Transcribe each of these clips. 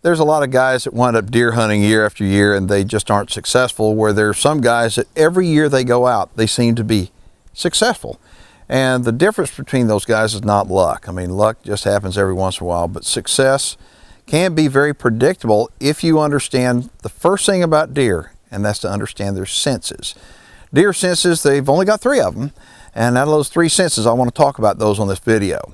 There's a lot of guys that wind up deer hunting year after year and they just aren't successful, where there's some guys that every year they go out, they seem to be successful. And the difference between those guys is not luck. I mean, luck just happens every once in a while, but success can be very predictable if you understand the first thing about deer, and that's to understand their senses. Deer senses, they've only got 3 of them, and out of those 3 senses, I want to talk about those on this video.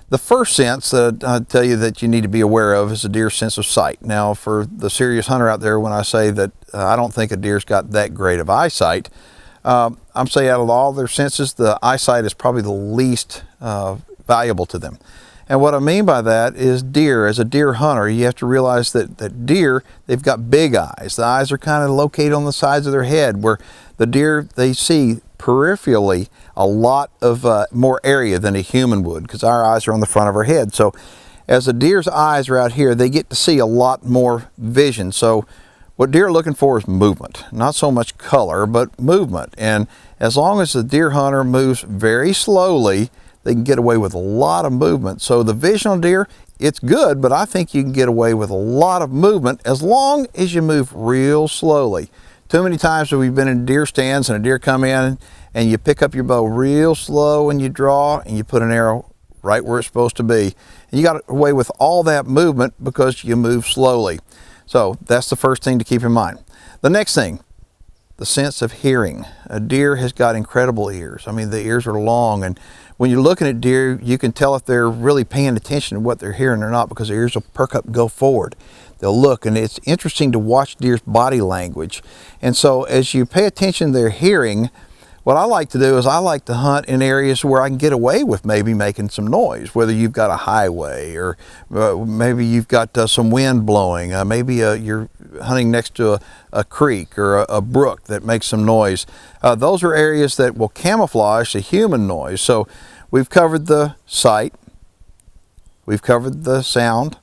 The first sense that I tell you that you need to be aware of is a deer's sense of sight. Now, for the serious hunter out there, when I say that I don't think a deer's got that great of eyesight, I'm saying out of all their senses, the eyesight is probably the least valuable to them. And what I mean by that is deer, as a deer hunter, you have to realize that deer, they've got big eyes. The eyes are kind of located on the sides of their head, where the deer, they see peripherally a lot of more area than a human would, because our eyes are on the front of our head. So as a deer's eyes are out here, they get to see a lot more vision. So what deer are looking for is movement, not so much color, but movement. And as long as the deer hunter moves very slowly, they can get away with a lot of movement. So the vision on deer, it's good, but I think you can get away with a lot of movement as long as you move real slowly. Too many times we've been in deer stands and a deer come in and you pick up your bow real slow and you draw and you put an arrow right where it's supposed to be. And you got away with all that movement because you move slowly. So that's the first thing to keep in mind. The next thing, the sense of hearing. A deer has got incredible ears. I mean, the ears are long, and when you're looking at deer, you can tell if they're really paying attention to what they're hearing or not, because their ears will perk up and go forward. They'll look, and it's interesting to watch deer's body language. And so as you pay attention to their hearing, what I like to do is I like to hunt in areas where I can get away with maybe making some noise, whether you've got a highway or maybe you've got some wind blowing, maybe you're hunting next to a creek or a brook that makes some noise. Those are areas that will camouflage the human noise. So we've covered the sight, we've covered the sound,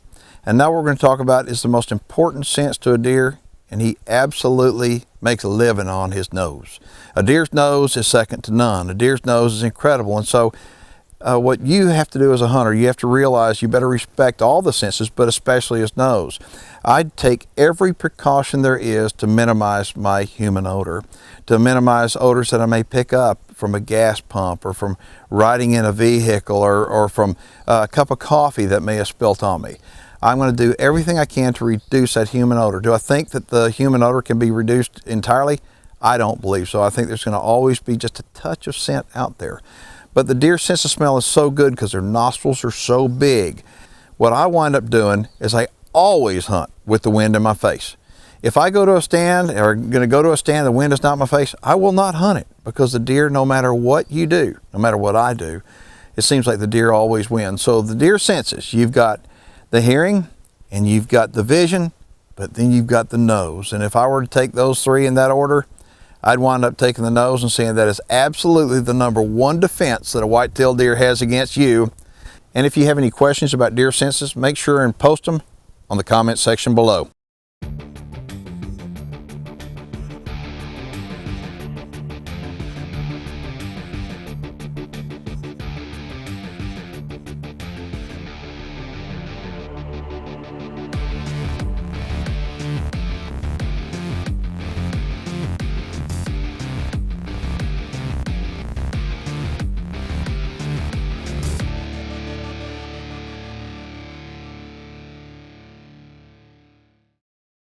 and now what we're going to talk about is the most important sense to a deer, and he absolutely makes a living on his nose. A deer's nose is second to none. A deer's nose is incredible. And so what you have to do as a hunter, you have to realize you better respect all the senses, but especially his nose. I take every precaution there is to minimize my human odor, to minimize odors that I may pick up from a gas pump or from riding in a vehicle or from a cup of coffee that may have spilt on me. I'm going to do everything I can to reduce that human odor. Do I think that the human odor can be reduced entirely? I don't believe so. I think there's going to always be just a touch of scent out there. But the deer's sense of smell is so good because their nostrils are so big. What I wind up doing is I always hunt with the wind in my face. If I go to a stand or going to go to a stand, the wind is not in my face, I will not hunt it, because the deer, no matter what you do, no matter what I do, it seems like the deer always wins. So the deer senses, you've got the hearing and you've got the vision, but then you've got the nose. And if I were to take those 3 in that order, I'd wind up taking the nose and saying that is absolutely the #1 defense that a whitetail deer has against you. And if you have any questions about deer senses, make sure and post them on the comment section below.